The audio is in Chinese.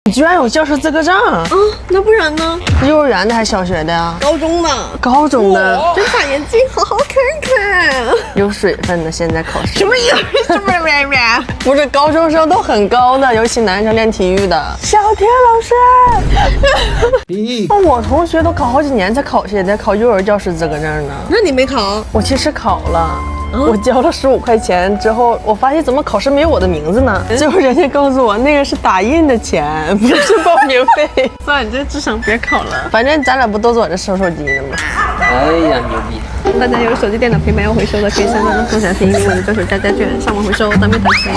你居然有教师资格证？那不然呢？幼儿园的还是小学的呀？高中的。高中的。睁大眼睛，好好看看。有水分的，现在考试。什么有？什么？不是高中生都很高的，尤其男生练体育的。小田老师，我同学都考好几年才考下来，考幼儿教师资格证呢。那你没考？我其实考了。我交了15块钱之后，我发现怎么考试没有我的名字呢？最后人家告诉我那个是打印的钱，不是报名费。算了，你这智商别考了。反正咱俩不都坐着收手机呢吗？哎呀，牛逼！大家有手机、电脑、平板要回收的，可以上当中共享听英文的就是大家卷上网回收，当面打钱。